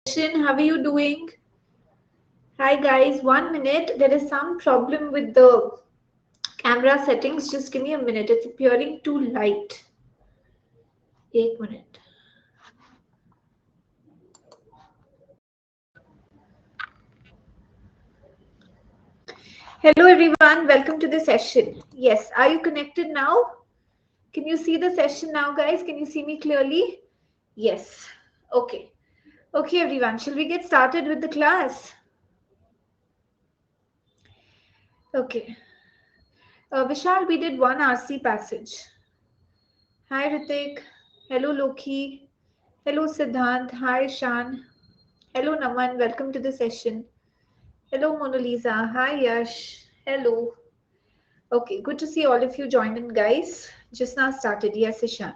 How are you doing? Hi guys, 1 minute. There is some problem with the camera settings. Just give me a minute. It's appearing too light. 1 minute. Hello everyone, welcome to the session. Yes, are you connected now? Can you see the session now, guys? Can you see me clearly? Yes. Okay. Okay, everyone. Shall we get started with the class? Okay. Vishal, we did one RC passage. Hi, Ritik. Hello, Loki. Hello, Siddhant. Hi, Shan. Hello, Naman. Welcome to the session. Hello, Mona Lisa. Hi, Yash. Hello. Okay, good to see all of you join in, guys. Just now started. Yes, Ishan.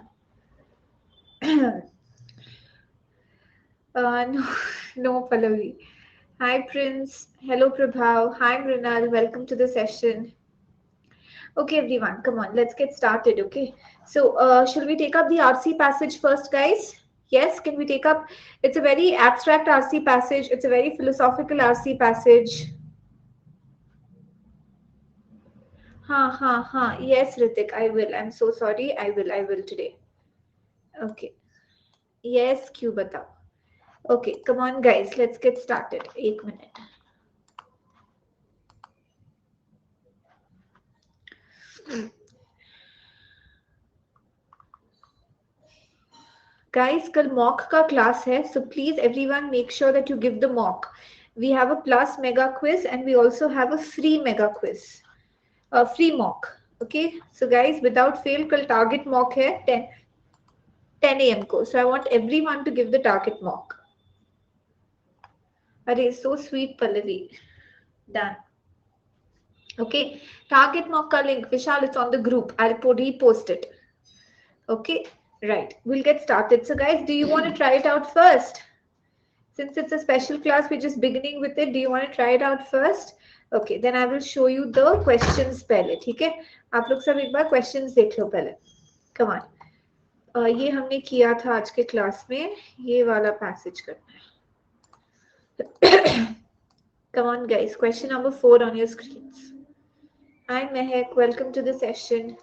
No, no, Pallavi. Hi, Prince. Hello, Prabhav. Hi, Mrinal. Welcome to the session. Okay, everyone, come on, let's get started. Okay, so shall we take up the RC passage first, guys? Yes, can we take up? It's a very abstract RC passage. It's a very philosophical RC passage. Ha. Yes, Ritik, I will. I'm so sorry. I will today. Okay. Yes, Q batao. Okay, come on, guys. Let's get started. 1 minute. Guys, कल mock का class है, so please everyone make sure that you give the mock. We have a plus mega quiz and we also have a free mega quiz. Free mock. Okay, so guys, without fail, कल target mock है 10 a.m. को. So I want everyone to give the target mock. Arey, so sweet, Pallavi. Done. Okay, target mock ka link, Vishal, it's on the group. I'll repost it. Okay, right. We'll get started. So guys, do you want to try it out first? Since it's a special class, we're just beginning with it. Do you want to try it out first? Okay, then I will show you the questions पहले, ठीक है? आप लोग सब एक बार questions देख लो पहले. Come on. ये हमने किया था आज के क्लास में. ये वाला passage करना है. Come on, guys. Question number 4 on your screens. Hi, Mehak. Welcome to the session.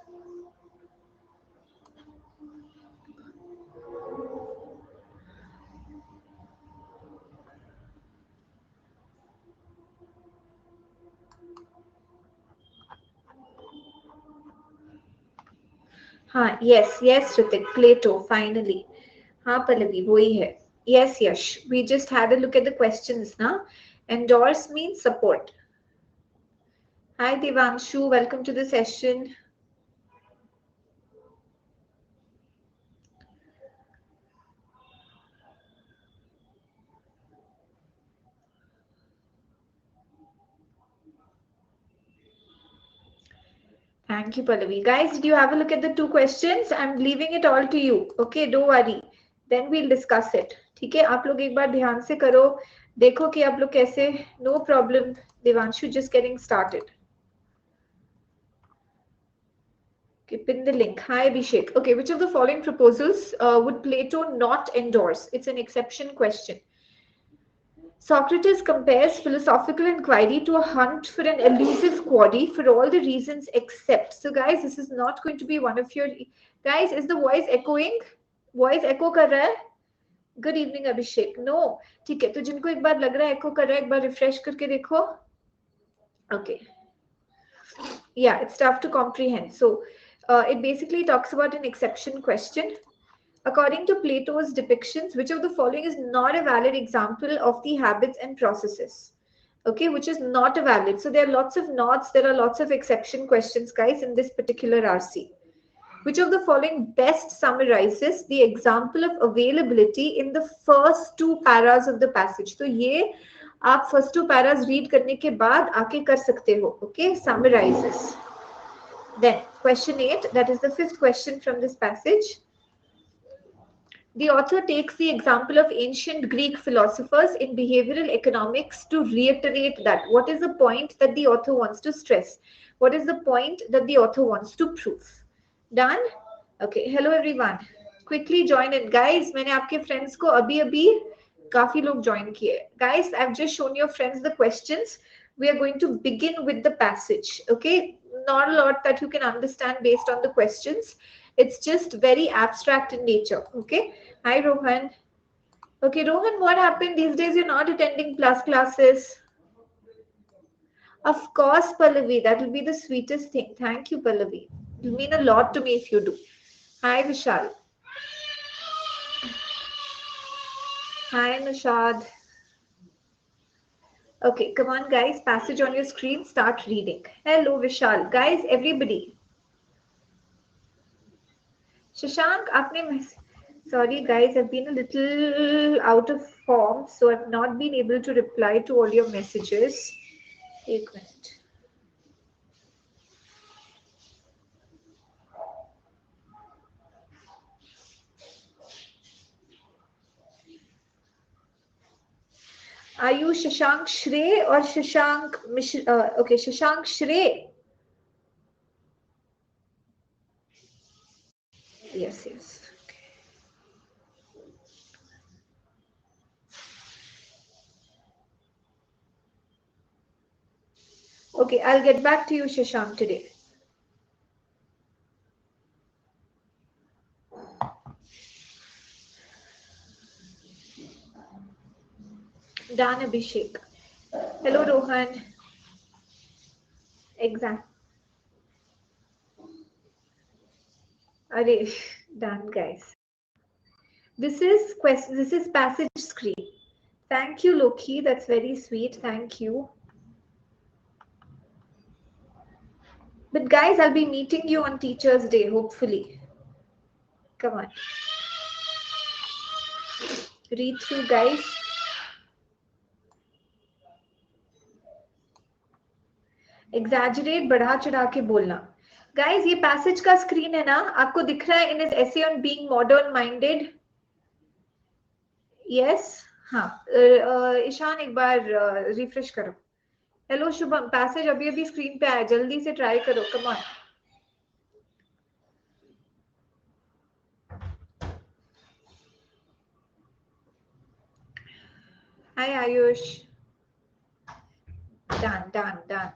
हाँ, yes, Ritik, Plato, finally. हाँ, Pallavi, वही है. Yes, Yash. We just had a look at the questions now. Endorse means support. Hi, Devanshu. Welcome to the session. Thank you, Pallavi. Guys, did you have a look at the two questions? I'm leaving it all to you. Okay, don't worry. Then we'll discuss it. ठीक है, आप लोग एक बार ध्यान से करो. देखो कि आप लोग कैसे. No problem, Devanshu. Just getting started. Okay, pin the link. Hi, Abhishek. Okay, which of the following proposals would Plato not endorse? It's an exception question. Socrates compares philosophical inquiry to a hunt for an elusive quarry for all the reasons except. So guys, this is not going to be one of your... Guys, is the voice echoing? Voice echo कर रहा है? Good evening, Abhishek. No. ठीक है, तो जिनको एक बार लग रहा है echo कर रहा है, एक बार refresh करके देखो. Okay. Yeah, it's tough to comprehend. So it basically talks about an exception question. According to Plato's depictions, which of the following is not a valid example of the habits and processes? Okay, which is not a valid. So there are lots of nots, there are lots of exception questions, guys, in this particular RC. Which of the following best summarizes the example of availability in the first two paras of the passage? So ये आप first two paras read करने के बाद आके कर सकते हो. Okay, summarizes. Then question 8, that is the fifth question from this passage. The author takes the example of ancient Greek philosophers in behavioral economics to reiterate that. What is the point that the author wants to stress? What is the point that the author wants to prove? Done? Okay. Hello everyone. Quickly join in. Guys, मैंने आपके friends को अभी काफी लोग join किए. Guys, I've just shown your friends the questions. We are going to begin with the passage. Okay, not a lot that you can understand based on the questions. It's just very abstract in nature. Okay. Hi Rohan. Okay, Rohan, what happened these days? You're not attending plus classes. Of course, Pallavi. That will be the sweetest thing. Thank you, Pallavi. It will mean a lot to me if you do. Hi, Vishal. Hi, Nishad. Okay, come on, guys. Passage on your screen. Start reading. Hello, Vishal. Guys, everybody. Shashank, sorry, guys. I've been a little out of form, so I've not been able to reply to all your messages. एक minute. Are you Shashank Shrey or Shashank okay, Shashank Shrey. Yes, yes. Okay, I'll get back to you, Shashank, today. Dan Abhishek. Hello, Rohan. Exact. Array, done, guys. This is passage screen. Thank you, Loki. That's very sweet. Thank you. But guys, I'll be meeting you on Teachers' Day, hopefully. Come on. Read through, guys. Exaggerate, बढ़ा चढ़ा के बोलना. Guys, ये passage का screen है ना? आपको दिख रहा है in his essay on being modern minded? Yes? हाँ. ईशान एक बार refresh करो. Hello शुभम, passage अभी अभी screen पे आया. जल्दी से try करो. Come on. Hi Ayush. Done.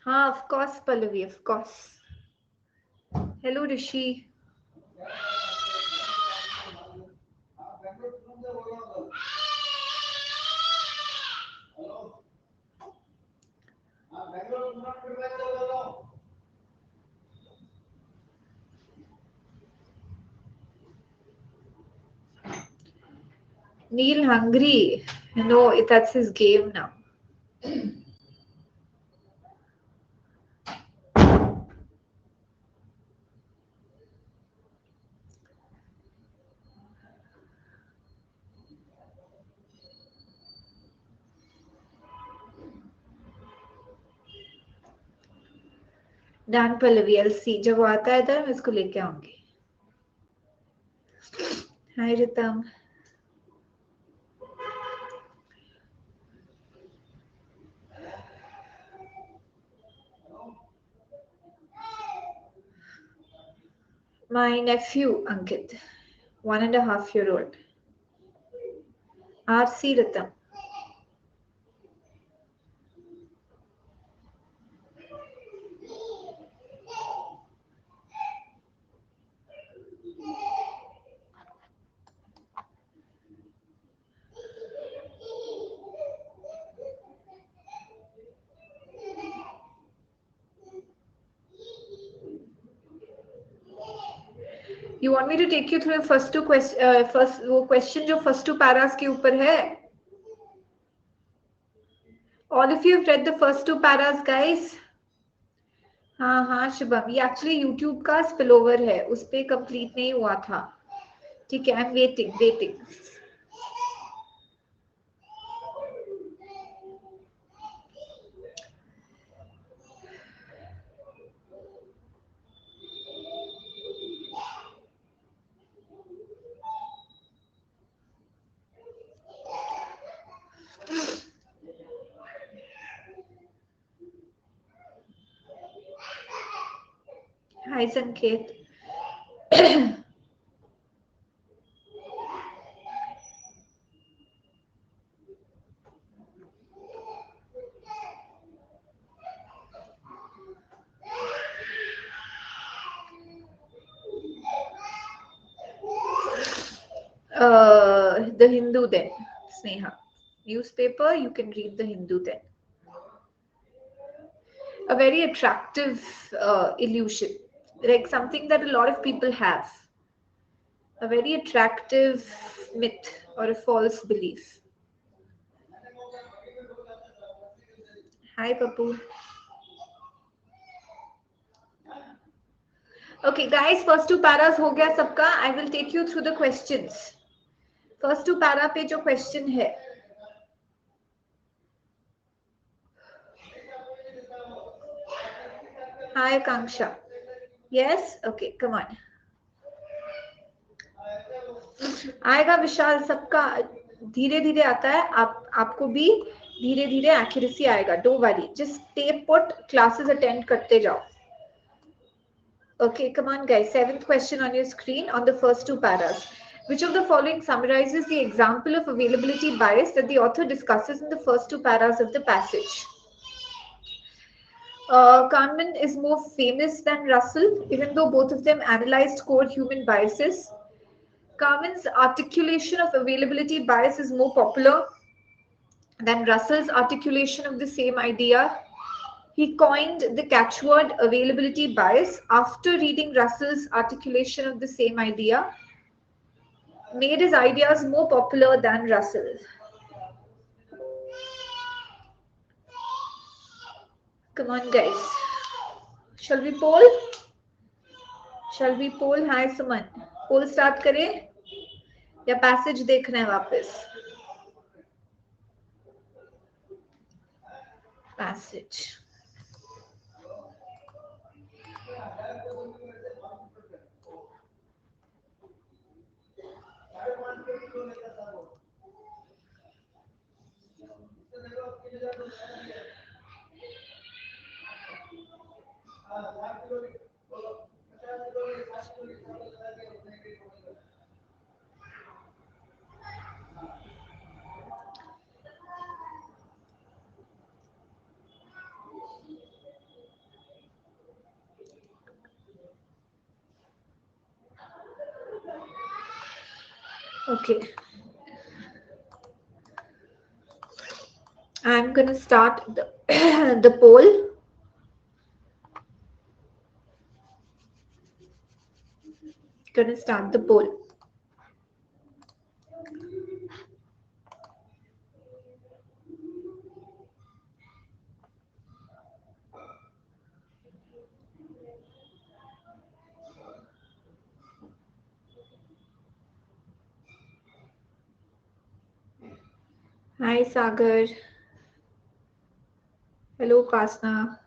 Of course, Pallavi, of course. Hello, Rishi. Neil hungry. No, that's his game now. Dan Pallavi, I'll see. जब वो आता है इधर मैं इसको लेके आऊंगी. Hi Ritam. My nephew Ankit, 1.5-year-old. RC Ritam. You want me to take you through the first two question जो first two paras के ऊपर है? All of you have read the first two paras, guys. हाँ शुभम, ये actually YouTube का spillover है, उस पे कंप्लीट नहीं हुआ था. ठीक है, I'm waiting. Hi Sanket. The Hindu then, Sneha. Newspaper, you can read the Hindu then. A very attractive illusion, like something that a lot of people have. A very attractive myth or a false belief. Hi, Papu. Okay, guys, first two paras हो गया सबका. I will take you through the questions. First two para पे जो question है. Hi, Kanksha. Yes? Okay, come on. आएगा विशाल, सबका धीरे धीरे आता है. आपको भी धीरे धीरे एक्यूरेसी आएगा. Don't worry, just stay put, classes attend करते जाओ. Okay, come on guys. Seventh question on your screen on the first two paras. Which of the following summarizes the example of availability bias that the author discusses in the first two paras of the passage? Kahneman is more famous than Russell, even though both of them analyzed core human biases. Kahneman's articulation of availability bias is more popular than Russell's articulation of the same idea. He coined the catchword availability bias after reading Russell's articulation of the same idea, made his ideas more popular than Russell. Come on, guys. Shall we poll? Shall we poll? Hi, Suman. Poll start करें या passage देखना है वापस? Passage. Okay. I'm going to start the poll. Going to start the poll. Hi, Sagar. Hello, Kasna.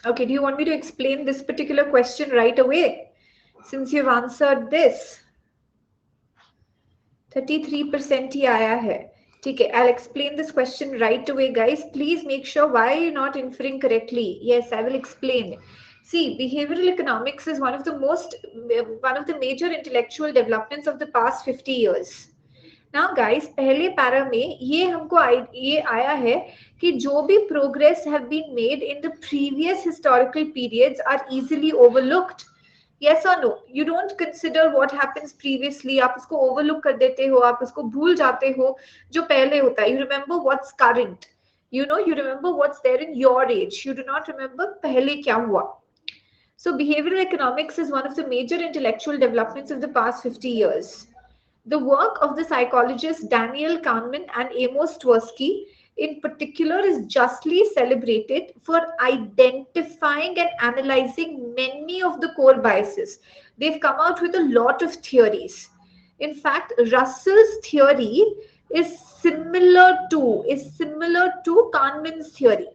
Okay, do you want me to explain this particular question right away? Since you've answered this. 33% ही आया है. ठीक है, I'll explain this question right away, guys. Please make sure why you're not inferring correctly. Yes, I will explain. See, behavioral economics is one of the major intellectual developments of the past 50 years. Now guys, पहले para में ये हमको ये आया है कि जो भी progress have been made in the previous historical periods are easily overlooked. Yes or no? You don't consider what happens previously. आप उसको overlook कर देते हो, आप उसको भूल जाते हो जो पहले होता है. You remember what's current. You remember what's there in your age. You do not remember पहले क्या हुआ. So behavioral economics is one of the major intellectual developments of the past 50 years. The work of the psychologists Daniel Kahneman and Amos Tversky in particular is justly celebrated for identifying and analyzing many of the core biases. They've come out with a lot of theories. In fact, Russell's theory is similar to Kahneman's theory.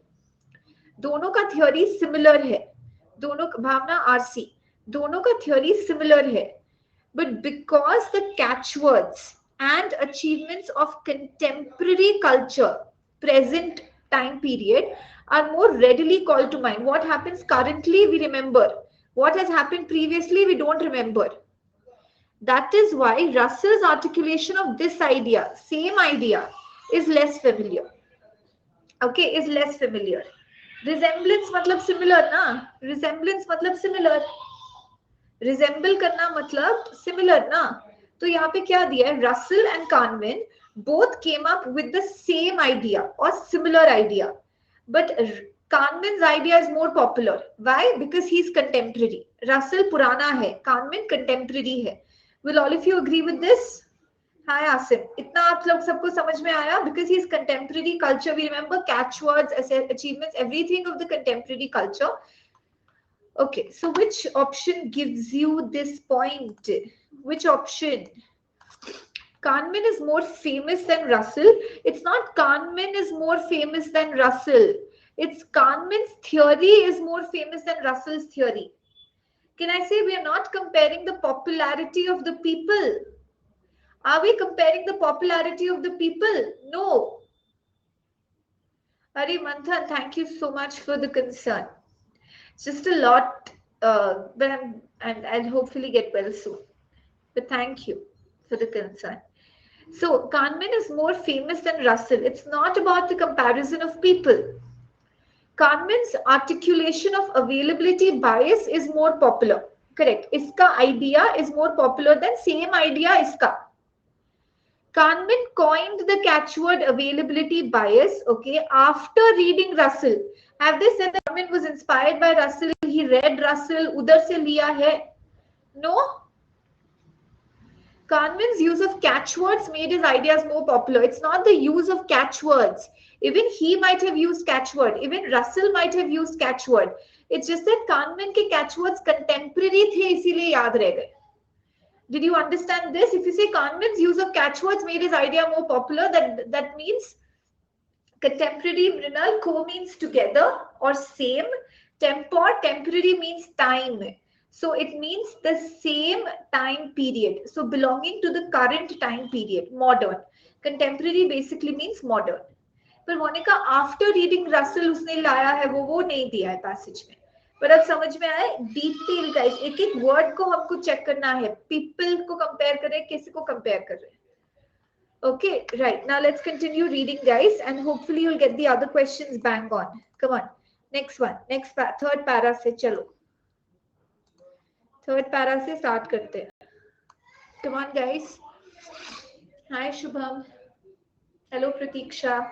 दोनों का theory similar है. दोनों भावना RC दोनों का theory similar है. But because the catchwords and achievements of contemporary culture, present time period, are more readily called to mind. What happens currently, we remember. What has happened previously, we don't remember. That is why Russell's articulation of this idea, same idea, is less familiar. Okay, is less familiar. Resemblance मतलब similar ना, resemblance मतलब similar, resemble करना मतलब similar ना. तो यहाँ पे क्या दिया है, Russell and Kahneman both came up with the same idea or similar idea, but Kahneman's idea is more popular. Why? Because he's contemporary. Russell पुराना है, Kahneman contemporary है. Will all of you agree with this? Hi Asim, इतना आप लोग सबको समझ में आया? Because he's contemporary culture. We remember catchwords, achievements, everything of the contemporary culture. Okay, so which option gives you this point? Which option? Kahneman is more famous than Russell. It's not Kahneman is more famous than Russell. It's Kahneman's theory is more famous than Russell's theory. Can I say we are not comparing the popularity of the people? Are we comparing the popularity of the people? No. Hari Manthan, thank you so much for the concern. It's just a lot, but I'll hopefully get well soon. But thank you for the concern. So Kahneman is more famous than Russell. It's not about the comparison of people. Kahneman's articulation of availability bias is more popular. Correct. Iska idea is more popular than same idea iska. Kahneman coined the catchword availability bias, okay, after reading Russell. Have they said that Kahneman was inspired by Russell? He read Russell, udhar se liya hai? No. Kahneman's use of catchwords made his ideas more popular. It's not the use of catchwords. Even he might have used catchword. Even Russell might have used catchword. It's just that Kahneman के catchwords contemporary थे, इसीलिए याद रह गए. Did you understand this? If you say Kahneman's use of catchwords made his idea more popular, that means contemporary, Mrinal, co means together or same. Tempor, temporary means time. So it means the same time period. So belonging to the current time period, modern. Contemporary basically means modern. पर होने का after reading Russell उसने लाया है वो नहीं दिया है passage में. पर अब समझ में आया डिटेल गाइस, एक एक वर्ड को हमको चेक करना है. पीपल को कंपेयर करें, किसी को कंपेयर कर रहे हैं. Okay, right. Now let's continue reading, guys, and hopefully you'll get the other questions bang on. Come on. Next one. Next third para से चलो. Third para से start करते हैं. Come on, guys. Hi, Shubham. Hello, Pratiksha.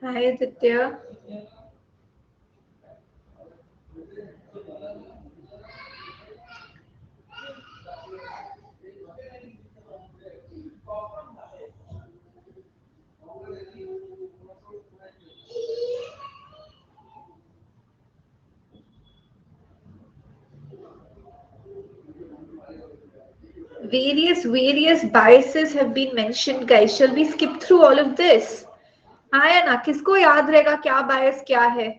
Hi, Aditya. Various biases have been mentioned, guys. Shall we skip through all of this? Hi, Anna. किसको याद रहेगा क्या bias क्या है?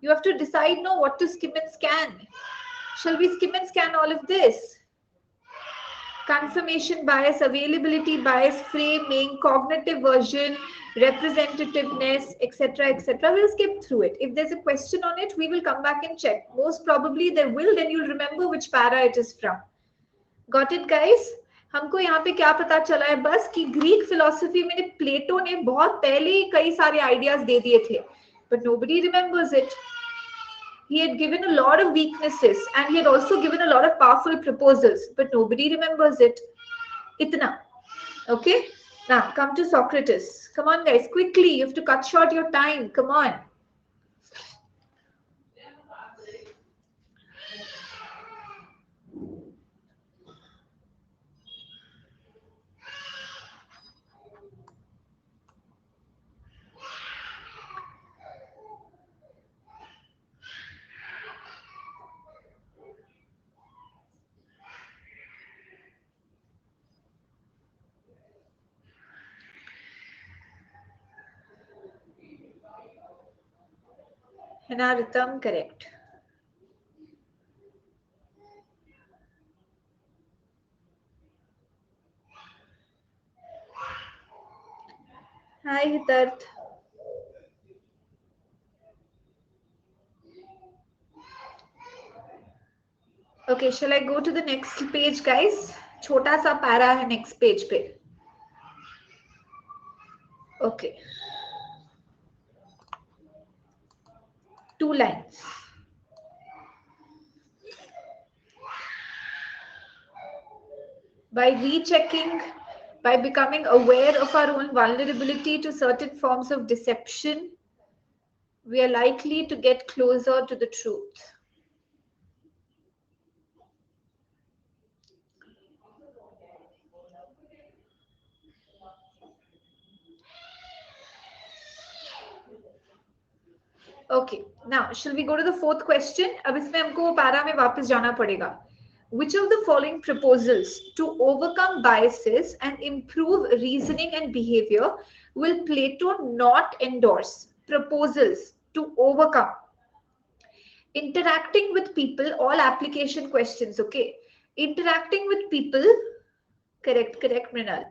You have to decide now what to skim and scan. Shall we skim and scan all of this? Confirmation bias, availability bias, framing, cognitive version, representativeness, etc., etc. We'll skip through it. If there's a question on it, we will come back and check. Most probably there will, then you'll remember which para it is from. Got it, guys? हमको यहाँ पे क्या पता चला है बस कि Greek philosophy में प्लेटो ने बहुत पहले ही कई सारे आइडियाज दे दिए थे, but nobody remembers it. He had given a lot of weaknesses and he had also given a lot of powerful proposals, but nobody remembers it. Itna. Okay? Now, come to Socrates. Come on, guys, quickly. You have to cut short your time. Come on. Henaritam, correct. Hi, Hitarth. Okay, shall I go to the next page, guys? Chota sa para hai next page pe. Okay. 2 lines. By rechecking, by becoming aware of our own vulnerability to certain forms of deception, we are likely to get closer to the truth. Okay, now shall we go to the fourth question? अब इसमें हमको वो para में वापस जाना पड़ेगा. Which of the following proposals to overcome biases and improve reasoning and behavior will Plato not endorse? Proposals to overcome. Interacting with people, all application questions, okay? Interacting with people, correct, Mrinal.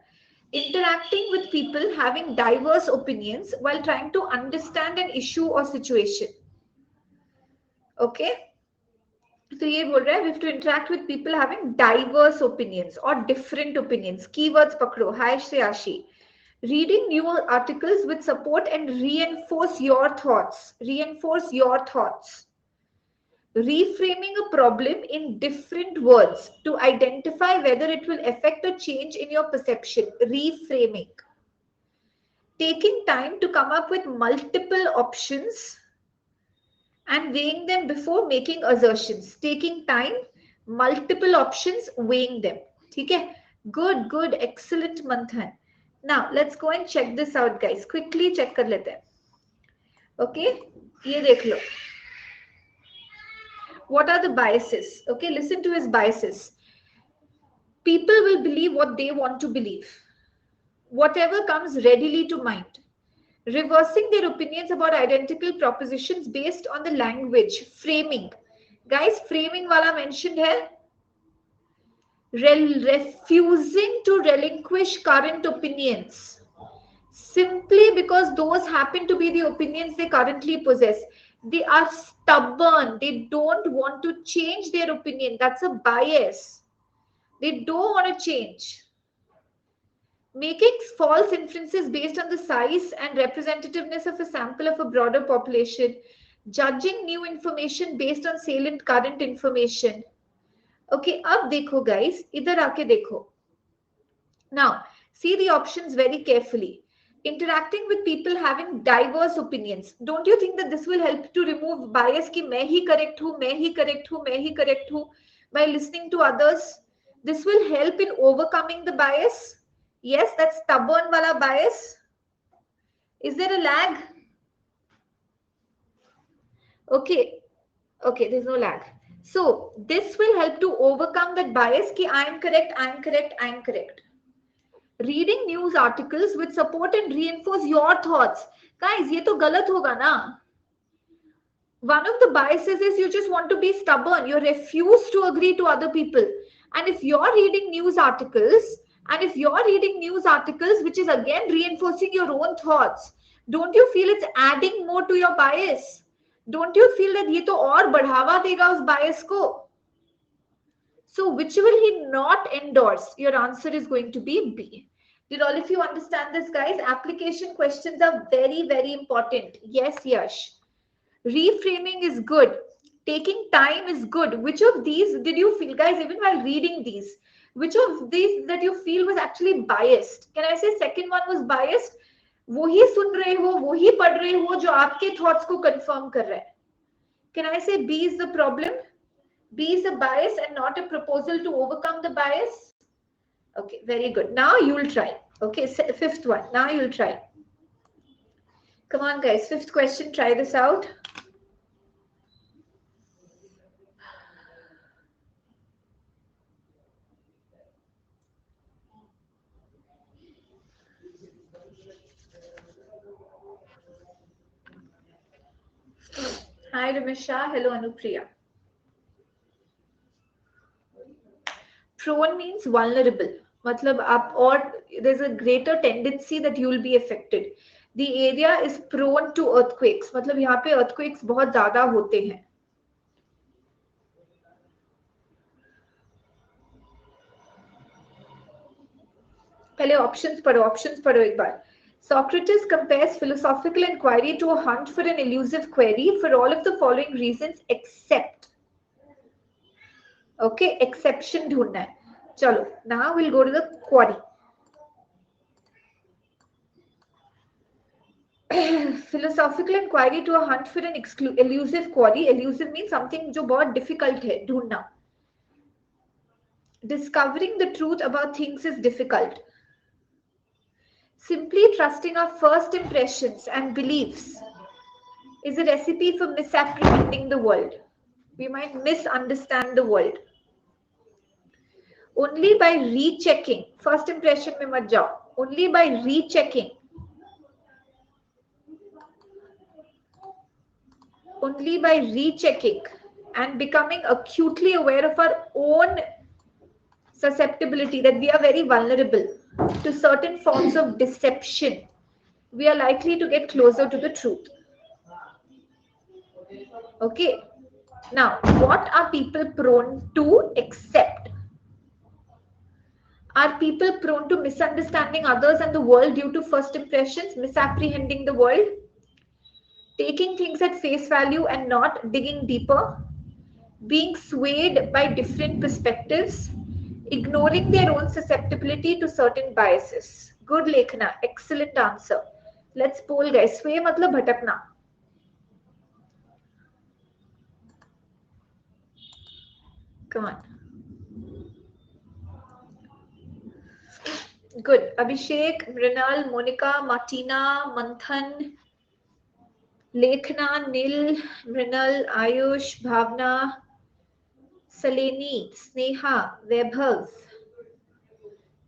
Interacting with people having diverse opinions while trying to understand an issue or situation. Okay? So ये बोल रहा है we have to interact with people having diverse opinions or different opinions. Keywords पकड़ो. Hi Shreyashi. Reading new articles with support and reinforce your thoughts. Reinforce your thoughts. Reframing a problem in different words to identify whether it will affect a change in your perception. Reframing. Taking time to come up with multiple options and weighing them before making assertions. Taking time, multiple options, weighing them. Okay? Good, excellent, Manthan. Now, let's go and check this out, guys. Quickly check kar lete hain. Okay? Ye dekh lo. What are the biases? Okay, listen to his biases. People will believe what they want to believe. Whatever comes readily to mind. Reversing their opinions about identical propositions based on the language. Framing. Guys, framing wala mentioned hai. Refusing to relinquish current opinions. Simply because those happen to be the opinions they currently possess. They are stubborn. They don't want to change their opinion. That's a bias. They don't want to change. Making false inferences based on the size and representativeness of a sample of a broader population. Judging new information based on salient current information. Okay, ab dekho guys, idhar aake dekho. Now, see the options very carefully. Interacting with people having diverse opinions. Don't you think that this will help to remove bias ki main hi correct hu, main hi correct hu, main hi correct hu, by listening to others? This will help in overcoming the bias. Yes, that stubborn wala bias. Is there a lag? Okay, there's no lag. So this will help to overcome that bias ki I am correct. Reading news articles which support and reinforce your thoughts. Guys, ये तो गलत होगा ना? One of the biases is you just want to be stubborn. You refuse to agree to other people. And if you're reading news articles, which is again reinforcing your own thoughts, don't you feel it's adding more to your bias? Don't you feel that ये तो और बढ़ावा देगा उस bias को? So which will he not endorse? Your answer is going to be B. Did all of you understand this, guys? Application questions are very, very important. Yes, Yash. Reframing is good. Taking time is good. Which of these did you feel, guys, even while reading these? Which of these that you feel was actually biased? Can I say second one was biased? वो ही सुन रहे हो, वो ही पढ़ रहे हो जो आपके thoughts को confirm कर रहा है. Can I say B is the problem? B is a bias and not a proposal to overcome the bias? Okay, very good. Now you'll try. Okay, fifth one. Now you'll try. Come on, guys. Fifth question. Try this out. Hi, Ramisha. Hello, Anupriya. Prone means vulnerable. Matlab aap, or there's a greater tendency that you will be affected. The area is prone to earthquakes. मतलब यहाँ पे earthquakes बहुत ज़्यादा होते हैं. पहले options पढ़ो एक बार. Socrates compares philosophical inquiry to a hunt for an elusive query for all of the following reasons except. Okay, exception ढूंढना है. चलो, now we'll go to the query. Philosophical inquiry to a hunt for an elusive query. Elusive means something जो बहुत difficult है ढूंढना. Discovering the truth about things is difficult. Simply trusting our first impressions and beliefs is a recipe for misapprehending the world. We might misunderstand the world. Only by rechecking, first impression में मत जाओ. Only by rechecking. Only by rechecking and becoming acutely aware of our own susceptibility, that we are very vulnerable to certain forms of deception, we are likely to get closer to the truth. Okay. Now, what are people prone to accept? Are people prone to misunderstanding others and the world due to first impressions, misapprehending the world, taking things at face value and not digging deeper, being swayed by different perspectives, ignoring their own susceptibility to certain biases? Good, Lekhana. Excellent answer. Let's poll, guys. Sway matlab bhatakna. Come on. Good. Abhishek, Mrinal, Monica, Martina, Manthan, Lekhana, Nil, Mrinal, Ayush, Bhavna, Saleni, Sneha, Vaibhav,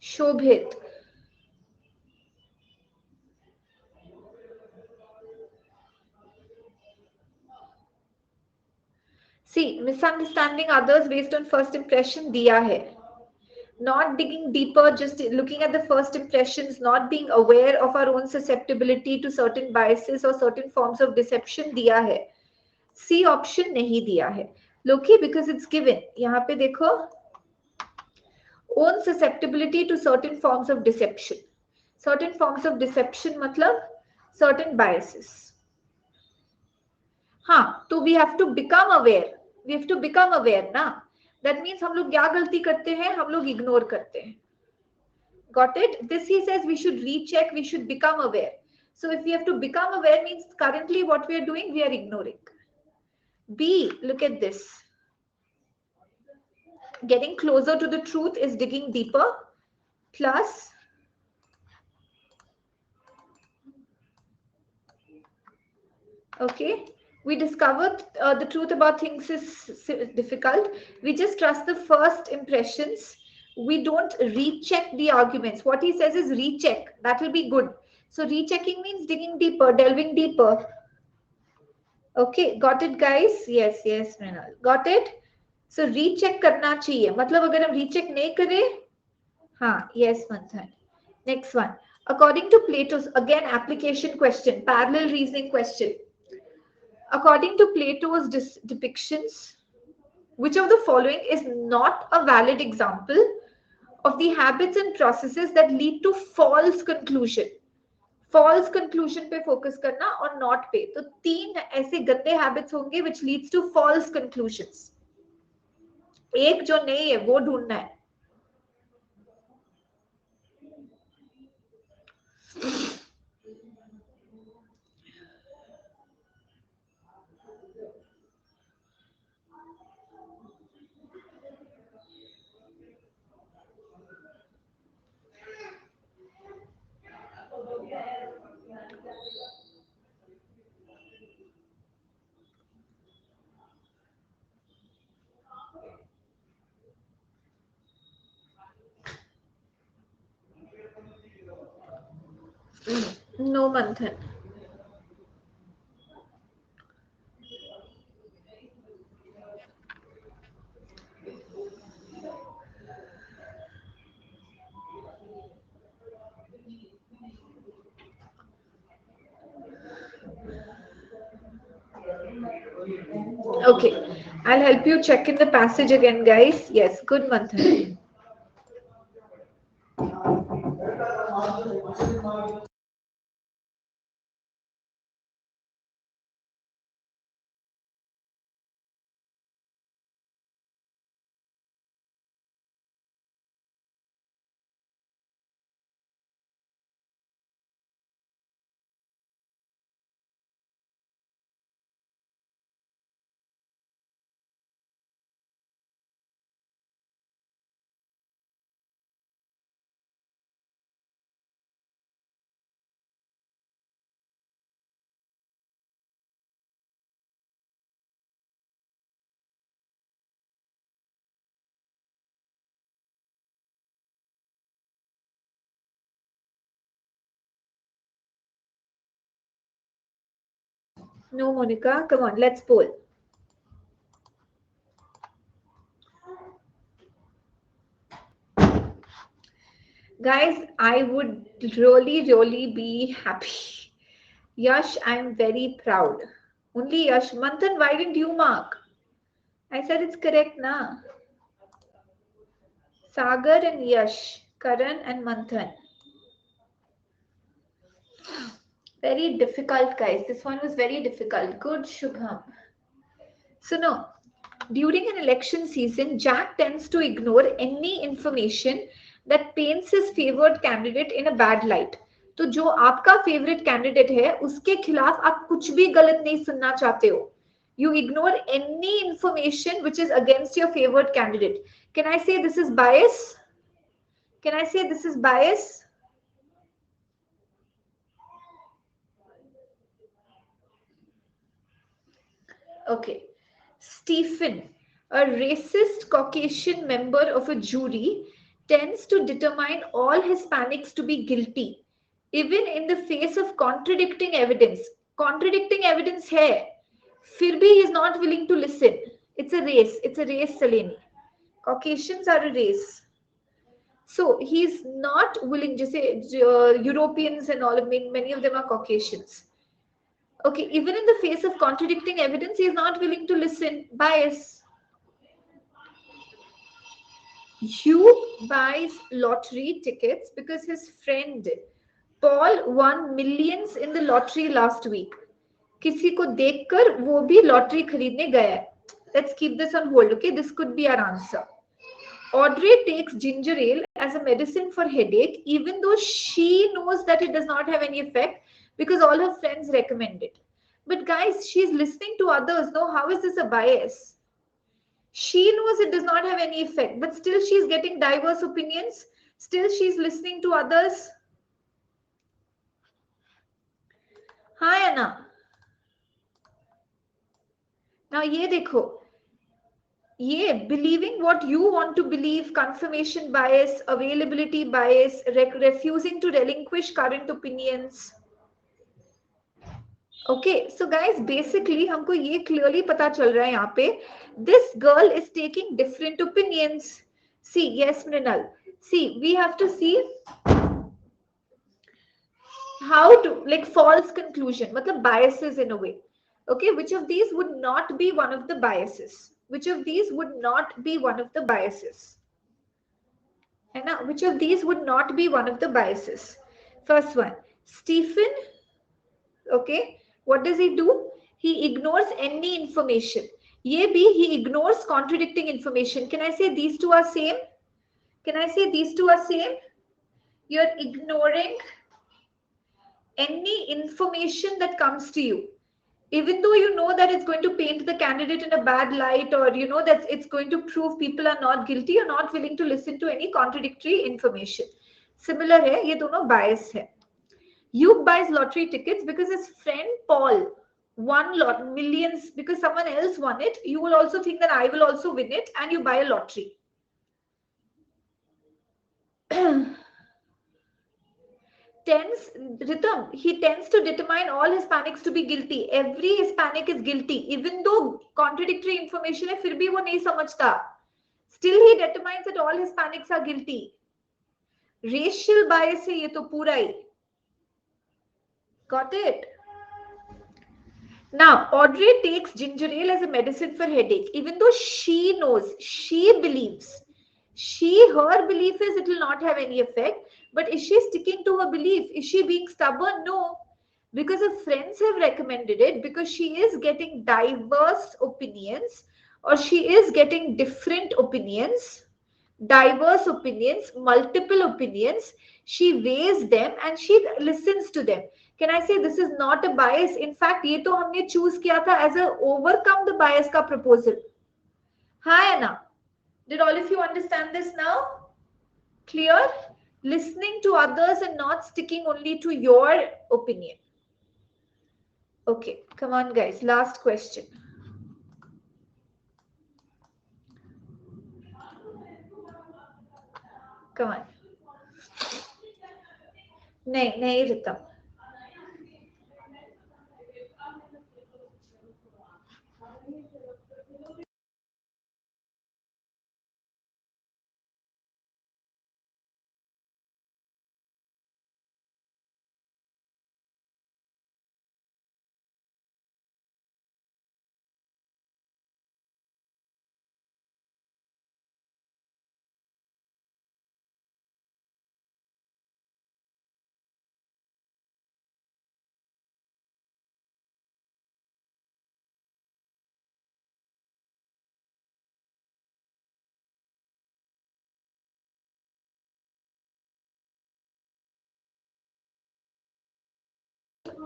Shobhit. See, misunderstanding others based on first impression diya hai. Not digging deeper, just looking at the first impressions, not being aware of our own susceptibility to certain biases or certain forms of deception diya hai. C option nahi diya hai. Loki, because it's given. Yahan pe dekho. Own susceptibility to certain forms of deception. Certain forms of deception matlab certain biases. हाँ, तो we have to become aware. We have to become aware ना. That means हम लोग क्या गलती करते हैं? हम लोग ignore करते हैं. Got it? This he says we should recheck, we should become aware. So if we have to become aware means currently what we are doing, we are ignoring. B, look at this. Getting closer to the truth is digging deeper. Plus, okay, we discovered the truth about things is difficult. We just trust the first impressions. We don't recheck the arguments. What he says is recheck. That will be good. So rechecking means digging deeper, delving deeper. Okay, got it, guys? Yes, yes, Mrinal. Got it? So recheck करना चाहिए. मतलब अगर हम recheck नहीं करें, हाँ, yes, Manthan. Next one. According to Plato's, again, application question, parallel reasoning question. According to Plato's depictions, which of the following is not a valid example of the habits and processes that lead to false conclusion? False conclusion पे focus करना और not पे। तो 3 ऐसे गंदे habits होंगे which leads to false conclusions. एक जो नहीं है वो ढूंढना है। नो मंथन। Okay, I'll help you check in the passage again, guys. Yes, good Manthan. No, Monica, come on, let's poll. Guys, I would really be happy. Yash, I'm very proud. Only Yash. Manthan, why didn't you mark? I said it's correct, na? Sagar and Yash, Karan and Manthan. Very difficult, guys. This one was very difficult. Good, Shubham. So, no, during an election season, Jack tends to ignore any information that paints his favored candidate in a bad light. तो जो आपका favourite candidate है उसके खिलाफ आप कुछ भी गलत नहीं सुनना चाहते हो. You ignore any information which is against your favored candidate. Can I say this is bias? Can I say this is bias? Okay. Stephen, a racist Caucasian member of a jury, tends to determine all Hispanics to be guilty, even in the face of contradicting evidence. Contradicting evidence hai. फिर भी he is not willing to listen. It's a race. It's a race, Saleni. Caucasians are a race. So he's not willing. Just say Europeans and all of many of them are Caucasians. Okay, even in the face of contradicting evidence, he is not willing to listen. Bias. Hugh buys lottery tickets because his friend Paul won millions in the lottery last week. किसी को देखकर वो भी lottery खरीदने गया है. Let's keep this on hold. Okay, this could be our answer. Audrey takes ginger ale as a medicine for headache, even though she knows that it does not have any effect because all her friends recommend it. But guys, she's listening to others. No, how is this a bias? She knows it does not have any effect, but still she's getting diverse opinions. Still she's listening to others. Hi, Anna. Now, ye dekho. Yeah, believing what you want to believe, confirmation bias, availability bias, refusing to relinquish current opinions. Okay, so guys, basically हमको ये clearly पता चल रहा है यहाँ पे. This girl is taking different opinions. See, yes, Mrinal. See, we have to see how to like false conclusion, मतलब biases in a way. Okay, which of these would not be one of the biases? Which of these would not be one of the biases? है ना? Which of these would not be one of the biases? First one, Stephen, okay, what does he do? He ignores any information. Ye bhi, he ignores contradicting information. Can I say these two are same? Can I say these two are same? You're ignoring any information that comes to you, even though you know that it's going to paint the candidate in a bad light, or you know that it's going to prove people are not guilty. You're not willing to listen to any contradictory information. Similar hai, ye dono bias hai. You buys lottery tickets because his friend Paul won millions because someone else won it. You will also think that I will also win it, and you buy a lottery. He tends to determine all Hispanics to be guilty. Every Hispanic is guilty, even though contradictory information है, फिर भी वो नहीं समझता. Still he determines that all Hispanics are guilty. Racial bias है ये तो पूरा ही. Got it? Now, Audrey takes ginger ale as a medicine for headache, even though she knows, she believes, her belief is it will not have any effect. But is she sticking to her belief? Is she being stubborn? No, because her friends have recommended it, because she is getting diverse opinions, or she is getting different opinions, diverse opinions, multiple opinions. She weighs them and she listens to them. Can I say this is not a bias? In fact, ये तो हमने choose किया था as a overcome the bias का proposal. Hi Anna, did all of you understand this now? Clear? Listening to others and not sticking only to your opinion. Okay, come on guys, last question. Come on. नहीं Ritam.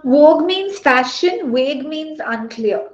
Vogue means fashion, vague means unclear.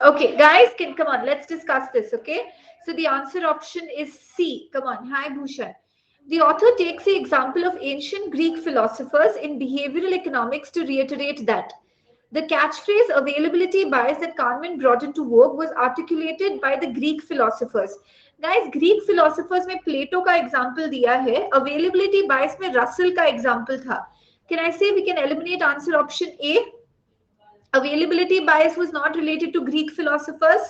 Okay, guys, come on, let's discuss this, okay? So the answer option is C. Come on. Hi, Bhushan. The author takes the example of ancient Greek philosophers in behavioral economics to reiterate that the catchphrase availability bias that Kahneman brought into vogue was articulated by the Greek philosophers. Guys Greek philosophers में Plato का example दिया है, availability बायस में Russell का example था. Can I say we can eliminate answer option A. Availability bias was not related to Greek philosophers.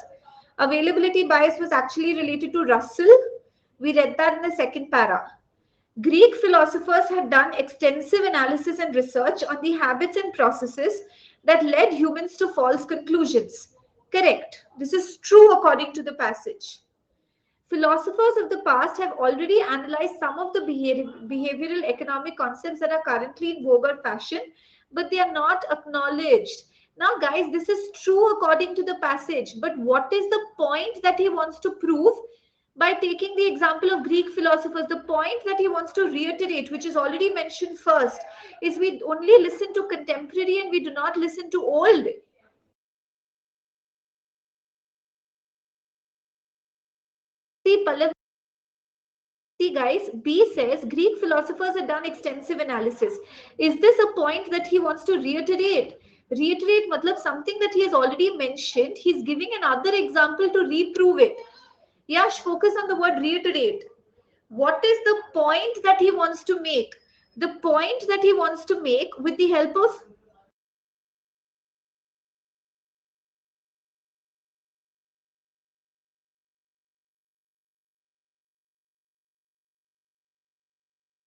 Availability bias was actually related to Russell. We read that in the second para. Greek philosophers had done extensive analysis and research on the habits and processes that led humans to false conclusions. Correct. This is true according to the passage. Philosophers of the past have already analyzed some of the behavioral economic concepts that are currently in vogue or fashion, but they are not acknowledged. Now, guys, this is true according to the passage, but what is the point that he wants to prove by taking the example of Greek philosophers? The point that he wants to reiterate, which is already mentioned first, is we only listen to contemporary and we do not listen to old. See, Pallav. See, guys, B says Greek philosophers have done extensive analysis. Is this a point that he wants to reiterate? Reiterate matlab something that he has already mentioned. He's giving another example to reprove it. Yash, focus on the word reiterate. What is the point that he wants to make? The point that he wants to make with the help of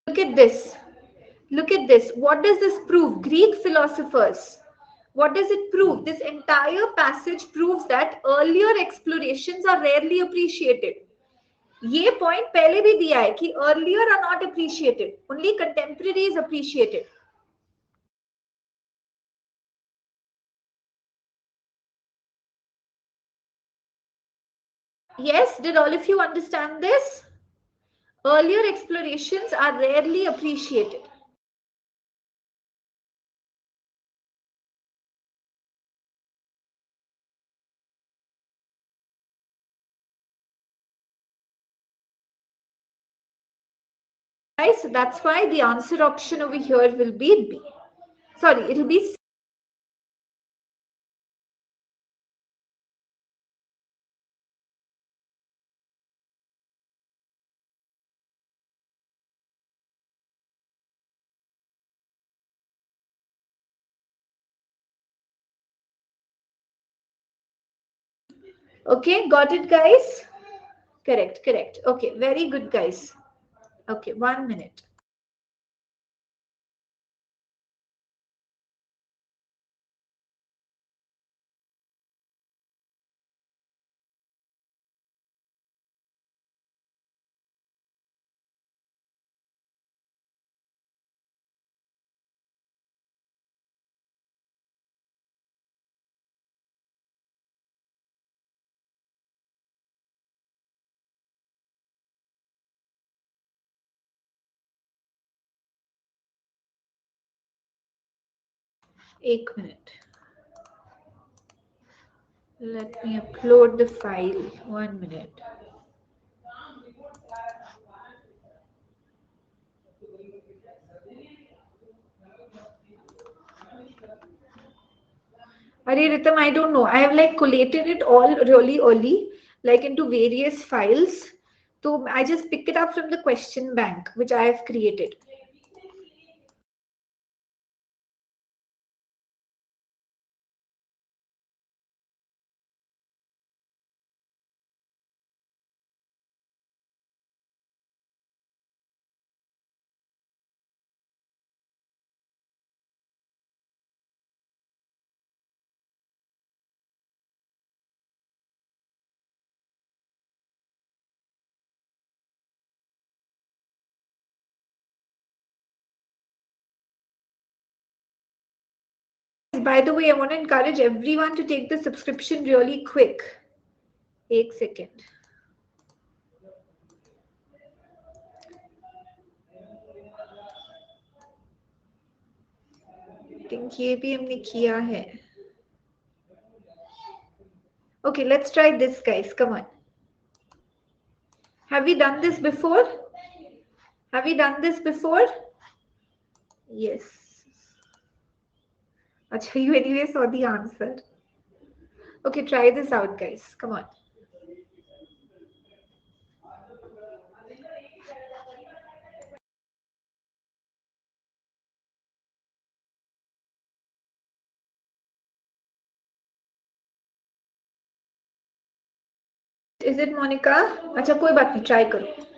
look at this. Look at this. What does this prove? Greek philosophers. What does it prove? This entire passage proves that earlier explorations are rarely appreciated. ये point पहले भी दिया है कि earlier are not appreciated. Only contemporary is appreciated. Yes, did all of you understand this? Earlier explorations are rarely appreciated. Guys, so that's why the answer option over here will be B. Sorry, it will be C. Okay, got it, guys? Correct, correct. Okay, very good, guys. Okay, 1 minute. एक minute. Let me upload the file. 1 minute. Arey Ritam, I don't know. I have like collated it all really early, like into various files. So I just pick it up from the question bank, which I have created. By the way, I want to encourage everyone to take the subscription really quick. 1 second. I think ये भी हमने किया है. Okay, let's try this, guys. Come on. Have we done this before? Have we done this before? Yes. Achha, you anyway saw the answer. Okay, try this out, guys. Come on. Is it Monica? अच्छा कोई बात नहीं, try करो.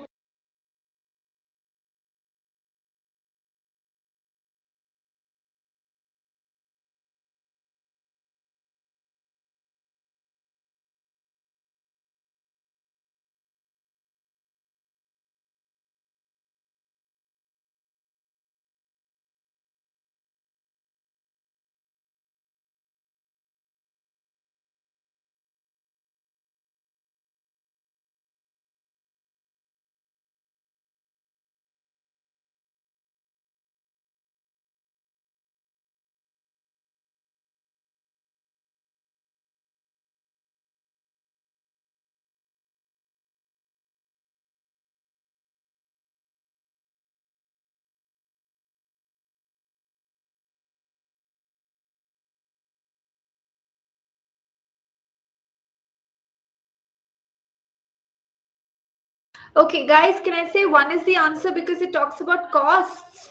Okay, guys, can I say one is the answer because it talks about costs?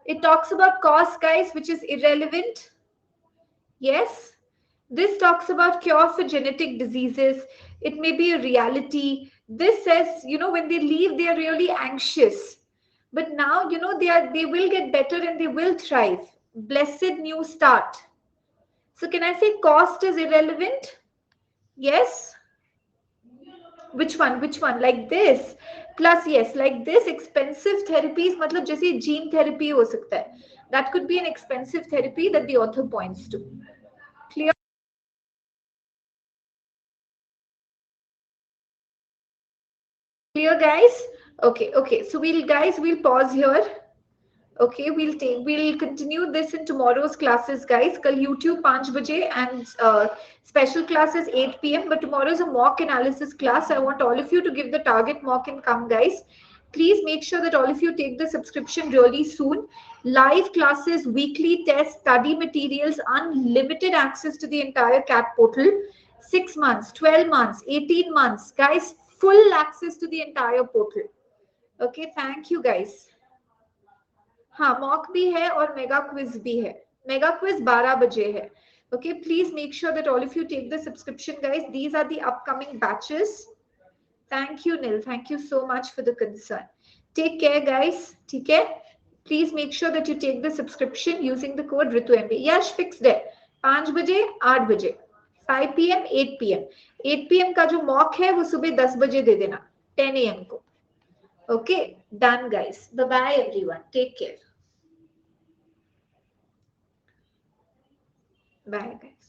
It talks about costs, guys, which is irrelevant. Yes. This talks about cure for genetic diseases. It may be a reality. This says, when they leave, they are really anxious. But now, they will get better and they will thrive. Blessed new start. So can I say cost is irrelevant? Yes. Which one? Which one? Like this. Plus, yes, like this expensive therapies, मतलब जैसे gene therapy हो सकता है. That could be an expensive therapy that the author points to. Clear? Clear, guys? Okay. So we'll pause here. Okay, we'll continue this in tomorrow's classes, guys. Kal YouTube 5 baje and special classes 8 p.m. But tomorrow is a mock analysis class. I want all of you to give the target mock and come, guys. Please make sure that all of you take the subscription really soon. Live classes, weekly tests, study materials, unlimited access to the entire CAT portal. 6 months, 12 months, 18 months, guys. Full access to the entire portal. Okay, thank you, guys. हाँ mock भी है और mega quiz भी है. Mega quiz 12 बजे है. Okay, please make sure that all of you take the subscription, guys. These are the upcoming batches. Thank you, Nil. Thank you so much for the concern. Take care, guys. ठीक है? Please make sure that you take the subscription using the code RITUMB. Yash fixed है. 5 बजे, 8 बजे. 5 p.m, 8 p.m. 8 p.m का जो mock है वो सुबह 10 बजे दे देना. 10 a.m को. Okay, done, guys. Bye bye, everyone. Take care. Bye, guys.